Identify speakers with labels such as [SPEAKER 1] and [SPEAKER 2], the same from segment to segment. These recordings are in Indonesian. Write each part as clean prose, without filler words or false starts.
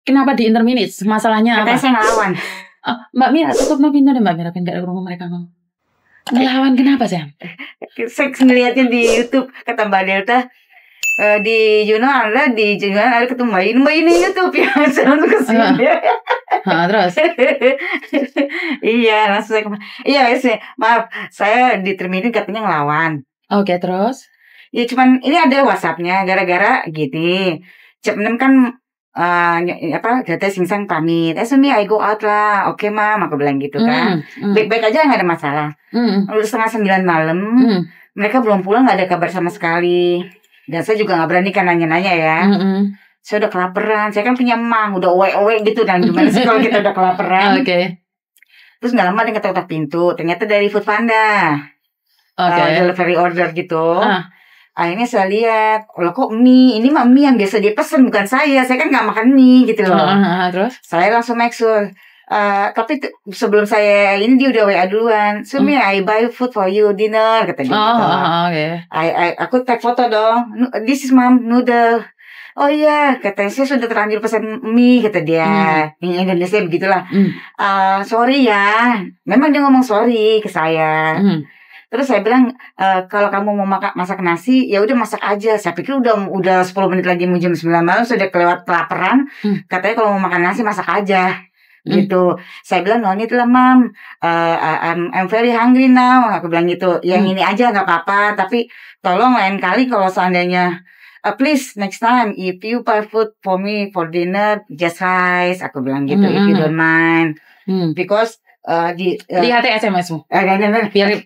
[SPEAKER 1] kenapa di interminutes? Masalahnya
[SPEAKER 2] Katanya
[SPEAKER 1] apa?
[SPEAKER 2] saya ngelawan.
[SPEAKER 1] Mbak Mira, tutup no pintu deh Mbak Mira, biar gak rumah mereka ngomong. Ngelawan kenapa sih?
[SPEAKER 2] Saya ngeliatnya di YouTube, kata Mbak Delta, di Anda ketemu Mbak ini YouTube ya, saya langsung kesini.
[SPEAKER 1] Terus?
[SPEAKER 2] Iya, langsung saya maaf, saya diterminin katanya ngelawan.
[SPEAKER 1] Oke, terus?
[SPEAKER 2] Ya cuman ini ada WhatsApp-nya, gara-gara gini. Jam 6 kan Data Singsang pamit. Sumi I go out lah. Oke mam, aku bilang gitu kan. Baik-baik aja, nggak ada masalah. Udah setengah 9 malam, mereka belum pulang, nggak ada kabar sama sekali. Dan saya juga nggak berani kan nanya-nanya ya. Saya udah kelaparan. Saya kan punya emang, udah owe-owe gitu. Dan gimana sih kalau kita udah kelaparan?
[SPEAKER 1] Oke.
[SPEAKER 2] Terus nggak lama dia ketok-ketok pintu. Ternyata dari Food Panda. Delivery order gitu. Akhirnya saya lihat, loh kok mie, ini mah mie yang biasa dia pesen, bukan saya kan nggak makan mie gitu loh.
[SPEAKER 1] Terus?
[SPEAKER 2] Saya langsung make sure, tapi sebelum saya ini dia udah WA duluan. Sumi, I buy food for you dinner, kata dia gitu.
[SPEAKER 1] Okay.
[SPEAKER 2] Aku tag foto dong, this is mom noodle. Oh iya, katanya saya sudah terlanjur pesan mie, kata dia. Yang Indonesia begitulah. Sorry ya, memang dia ngomong sorry ke saya. Terus saya bilang, kalau kamu mau masak nasi, ya udah masak aja. Saya pikir udah 10 menit lagi mau jam 9 malam, sudah kelewat kelaparan. Katanya kalau mau makan nasi, masak aja. Gitu. Saya bilang, no need lah, Mam. I'm very hungry now. Aku bilang gitu. Yang ini aja nggak apa-apa. Tapi tolong lain kali kalau seandainya, please next time, if you buy food for me for dinner, just rice. Aku bilang gitu, if you don't mind. Because
[SPEAKER 1] lihat SMS-mu.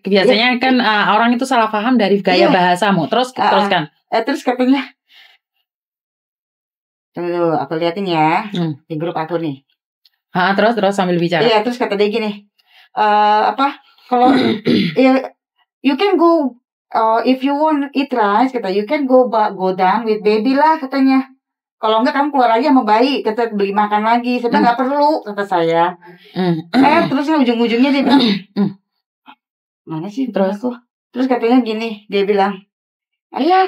[SPEAKER 1] Biasanya kan orang itu salah paham dari gaya bahasamu. Terus kan.
[SPEAKER 2] Terus katanya, tunggu, aku liatin ya di grup aku nih.
[SPEAKER 1] Terus sambil bicara.
[SPEAKER 2] Iya, terus kata dia gini, kalau you can go if you want eat rice, kata you can go down with baby lah katanya. Kalau enggak kamu keluar aja sama bayi, kata beli makan lagi. Saya bilang nggak perlu, kata saya. Terusnya ujung-ujungnya dia bilang, mana sih terus aku? Terus katanya gini, dia bilang, ayah,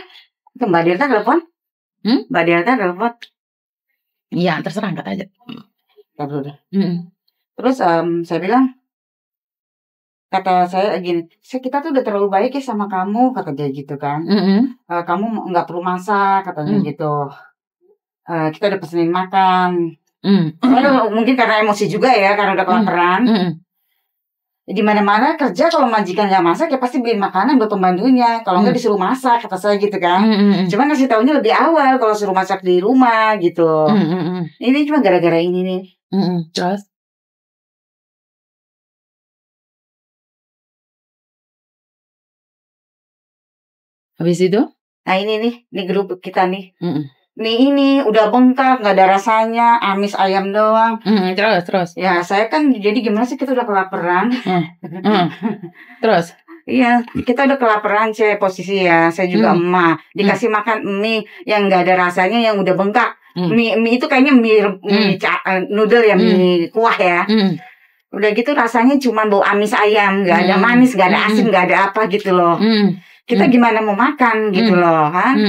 [SPEAKER 2] itu Mbak Delta telepon? Mbak Delta telepon?
[SPEAKER 1] Iya, terserah angkat aja.
[SPEAKER 2] Terus saya bilang, kata saya gini, kita tuh udah terlalu baik ya sama kamu, kata dia gitu kan. Kamu nggak perlu masak, katanya gitu. Kita udah pesenin makan. Mungkin karena emosi juga ya, karena udah kelaparan. Di mana-mana kerja kalau majikan nggak masak ya pasti beliin makanan buat pembantunya. Kalau nggak disuruh masak, kata saya gitu kan. Cuman ngasih taunya lebih awal kalau suruh masak di rumah gitu. Ini cuma gara-gara ini nih.
[SPEAKER 1] Terus? Habis itu?
[SPEAKER 2] Nah ini grup kita nih. Nih ini udah bengkak, nggak ada rasanya, amis ayam doang.
[SPEAKER 1] Terus.
[SPEAKER 2] Ya saya kan jadi gimana sih, kita udah kelaparan.
[SPEAKER 1] Terus?
[SPEAKER 2] Iya, kita udah kelaparan saya posisi ya. Saya juga emak dikasih makan mie yang nggak ada rasanya, yang udah bengkak. Mie itu kayaknya mie noodle ya, mie kuah ya. Udah gitu rasanya cuma bau amis ayam, nggak ada manis, nggak ada asin, nggak ada apa gitu loh. Kita gimana mau makan gitu loh kan?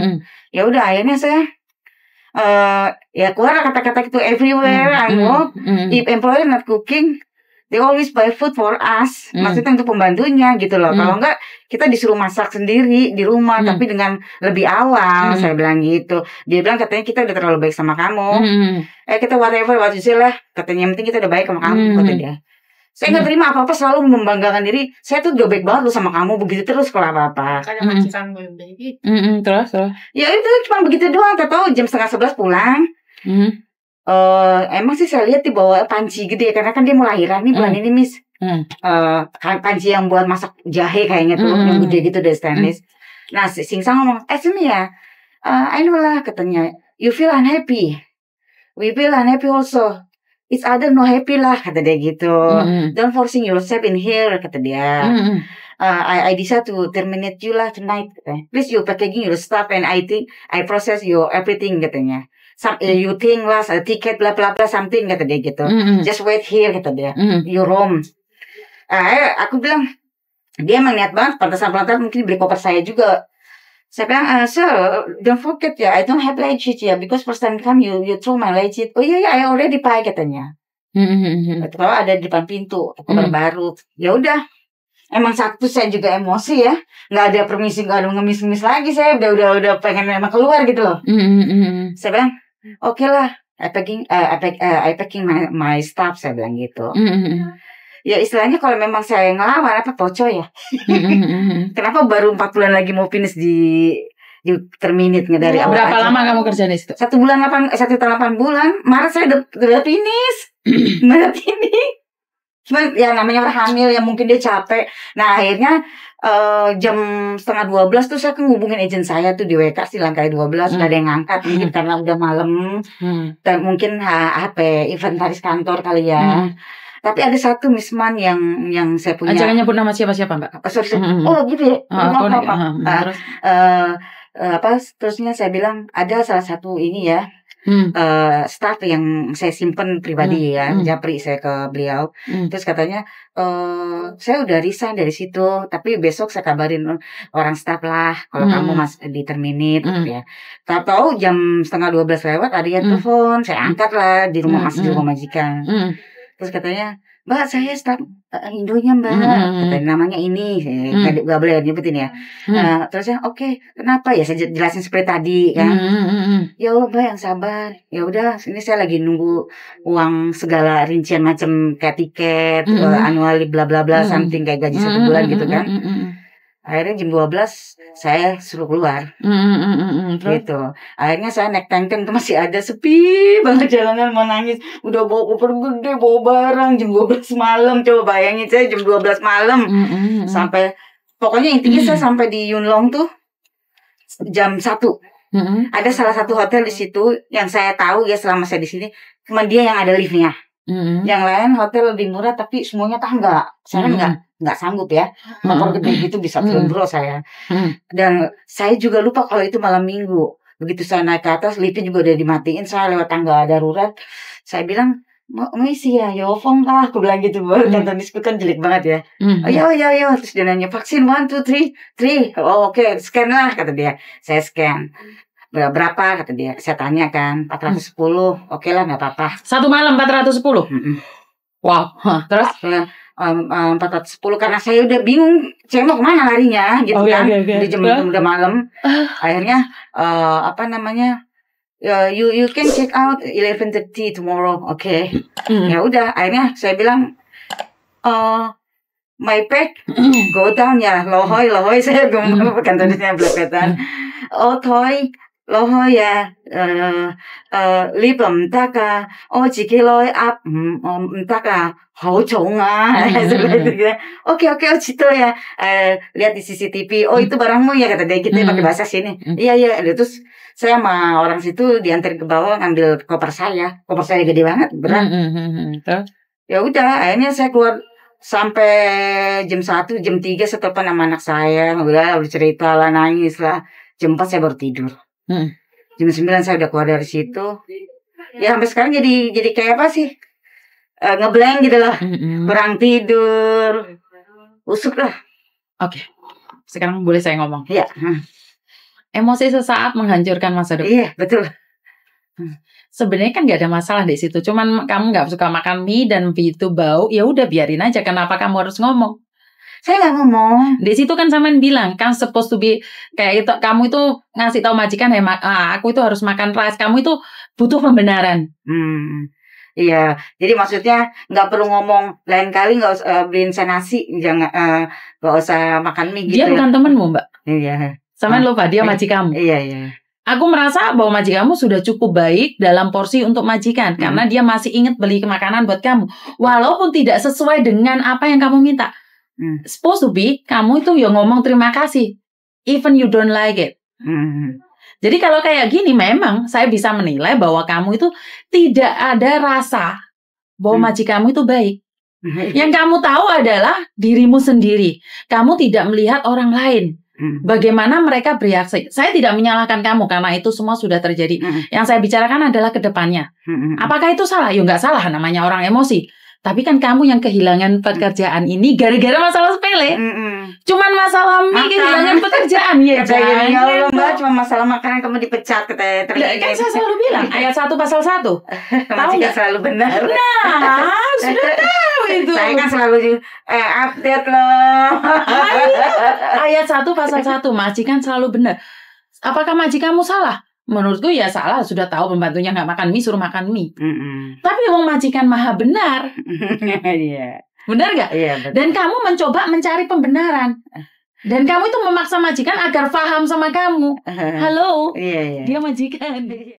[SPEAKER 2] Ya udah akhirnya saya ya keluar kata-kata itu everywhere I work. If employer not cooking, they always buy food for us. Maksudnya untuk pembantunya gitu loh. Kalau enggak kita disuruh masak sendiri di rumah, tapi dengan lebih awal. Saya bilang gitu. Dia bilang katanya kita udah terlalu baik sama kamu. Kita whatever what you say lah. Katanya yang penting kita udah baik sama kamu, kata dia. Saya nggak terima apa-apa, selalu membanggakan diri. Saya tuh udah baik banget loh sama kamu, begitu terus kalau apa-apa.
[SPEAKER 3] Kadang majikan baby.
[SPEAKER 1] Terus.
[SPEAKER 2] Ya itu cuma begitu doang. Tahu jam 10:30 pulang. Emang sih saya lihat di bawah panci gede, karena kan dia mau lahiran nih bulan ini, Miss. Panci yang buat masak jahe kayaknya tuh, yang gede gitu dari stainless. Nah, si Singsang ngomong, Sumi ya, I know lah, katanya, you feel unhappy, we feel unhappy also. It's other no happy lah, kata dia gitu. Don't forcing yourself in here, kata dia. I decide to terminate you lah tonight, katanya. Please you packaging your stuff and I think I process your everything, katanya. You think lah, ticket bla bla bla something, kata dia gitu. Just wait here, kata dia. Your room. Aku bilang, dia emang niat banget, pantas mungkin beli koper saya juga. Saya bilang, sir, don't forget ya, I don't have legit ya, because first time come you throw my legit. Oh iya, I already pay katanya. Kalau ada di depan pintu, aku baru. Ya udah. Emang satu saya juga emosi ya, nggak ada permisi, nggak ada ngemis-ngemis lagi, saya udah pengen memang keluar gitu loh. Saya bilang, oke lah, I packing my stuff, saya bilang gitu. Ya istilahnya kalau memang saya ngelawan apa poco ya. Kenapa baru 4 bulan lagi mau finish di terminate dari awal.
[SPEAKER 1] Berapa lama kamu kerja di situ?
[SPEAKER 2] 1 tahun 8 bulan. Maret saya udah finish. Maret ini. Cuma ya namanya orang hamil ya mungkin dia capek. Nah akhirnya jam 11:30 tuh saya ngubungin agent saya tuh di WK sih Langkai 12 udah ada yang ngangkat mungkin karena udah malam. Dan mungkin HP inventaris kantor kali ya. Tapi ada satu misman yang saya punya.
[SPEAKER 1] Jangan nyebut nama siapa-siapa Mbak.
[SPEAKER 2] Oh gitu ya. Terusnya saya bilang ada salah satu ini ya. Staff yang saya simpen pribadi ya, japri saya ke beliau. Terus katanya saya udah resign dari situ, tapi besok saya kabarin orang staff lah kalau kamu di terminate gitu ya. Tahu jam 11:30 lewat ada yang telepon, saya angkat lah di rumah di rumah majikan. Terus katanya, Mbak saya staff Indonya Mbak, katanya namanya ini, nggak boleh nyebutin ya. Terusnya oke, kenapa ya saya jelasin seperti tadi kan. Ya Allah Mbak yang sabar, ya udah ini saya lagi nunggu uang segala rincian macam kayak tiket, annual bla bla bla, something kayak gaji 1 bulan gitu kan. Akhirnya jam 12 saya suruh keluar. Gitu. Akhirnya saya naik tangkeng tuh masih ada sepi banget jalanan mau nangis. Udah bawa koper gede, bawa barang jam 12 malam. Coba bayangin saya jam 12 malam. Sampai pokoknya intinya saya sampai di Yunlong tuh jam 1. Ada salah satu hotel di situ yang saya tahu ya selama saya di sini cuma dia yang ada liftnya. Yang lain hotel lebih murah tapi semuanya tangga. Saya nggak sanggup ya. Motor gede gitu bisa turun bro saya. Dan saya juga lupa kalau itu malam minggu. Begitu saya naik ke atas, liftnya juga udah dimatiin. Saya lewat tangga darurat. Saya bilang, mau isi ya, Yofong lah. Aku bilang gitu. Kantor diskut kan jelek banget ya. Ayo. Terus dia nanya, vaksin 1, 2, 3. Oh oke, scan lah kata dia. Saya scan. Berapa kata dia, saya tanya kan 410, oke lah nggak apa-apa.
[SPEAKER 1] Satu malam 410. Wow. Terus
[SPEAKER 2] 410 karena saya udah bingung saya mau kemana larinya gitu kan. Di jam udah malam. Akhirnya you can check out 11:30 tomorrow, oke. Ya udah akhirnya saya bilang my pack go down ya, lohoy saya ngomong bukan tulisnya belepetan. Oh toy lohoy ya, lip taka, oh jikiloy up, taka, hau chonga, seperti itu. Oke, oh cito ya, lihat di CCTV, oh itu barangmu ya kata dia gitu pakai bahasa sini. Iya, terus saya sama orang situ diantar ke bawah ngambil koper saya gede banget, berat. Ya udah, akhirnya saya keluar sampai jam 1, jam 3 saya telepon sama anak saya, udah cerita lah, nangis lah. Jam 4 saya baru tidur. Jam 9 saya udah keluar dari situ. Ya sampai sekarang jadi kayak apa sih? Ngeblank gitu lah. Kurang tidur. Usuk lah.
[SPEAKER 1] Oke. Sekarang boleh saya ngomong?
[SPEAKER 2] Iya.
[SPEAKER 1] Emosi sesaat menghancurkan masa depan.
[SPEAKER 2] Iya, betul.
[SPEAKER 1] Sebenarnya kan nggak ada masalah di situ. Cuman kamu nggak suka makan mie dan mie itu bau, ya udah biarin aja. Kenapa kamu harus ngomong?
[SPEAKER 2] Saya nggak ngomong.
[SPEAKER 1] Di situ kan sampean bilang kan supposed to be kayak itu. Kamu itu ngasih tahu majikan ya, aku itu harus makan rice. Kamu itu butuh pembenaran.
[SPEAKER 2] Iya. Jadi maksudnya nggak perlu ngomong. Lain kali nggak usah beliin saya nasi, jangan nggak usah makan mie gitu.
[SPEAKER 1] Dia bukan temenmu Mbak.
[SPEAKER 2] Iya.
[SPEAKER 1] Sampean lupa dia majikanmu.
[SPEAKER 2] Iya.
[SPEAKER 1] Aku merasa bahwa majikanmu sudah cukup baik dalam porsi untuk majikan karena dia masih ingat beli makanan buat kamu, walaupun tidak sesuai dengan apa yang kamu minta. Supposed to be kamu itu ya ngomong terima kasih even you don't like it. Jadi kalau kayak gini memang saya bisa menilai bahwa kamu itu tidak ada rasa bahwa majikanmu itu baik. Yang kamu tahu adalah dirimu sendiri. Kamu tidak melihat orang lain. Bagaimana mereka bereaksi. Saya tidak menyalahkan kamu karena itu semua sudah terjadi. Yang saya bicarakan adalah ke depannya. Apakah itu salah? Ya nggak salah, namanya orang emosi. Tapi kan kamu yang kehilangan pekerjaan ini gara-gara masalah sepele. Cuman masalah mie kehilangan pekerjaan ya.
[SPEAKER 2] Ya Allah Mbak, cuma masalah makanan kamu dipecat katanya.
[SPEAKER 1] Kan saya selalu bilang ayat 1 pasal 1.
[SPEAKER 2] Tahu nggak selalu benar.
[SPEAKER 1] Nah, sudah tahu itu.
[SPEAKER 2] Saya kan selalu update loh.
[SPEAKER 1] Ayat 1 pasal 1, majikan selalu benar. Apakah majikanmu salah? Menurutku ya salah, sudah tahu pembantunya nggak makan mie, suruh makan mie. Tapi wong majikan maha benar.
[SPEAKER 2] Iya.
[SPEAKER 1] Benar nggak?
[SPEAKER 2] Iya, betul.
[SPEAKER 1] Dan kamu mencoba mencari pembenaran. Dan kamu itu memaksa majikan agar paham sama kamu. Halo,
[SPEAKER 2] Iya.
[SPEAKER 1] dia majikan.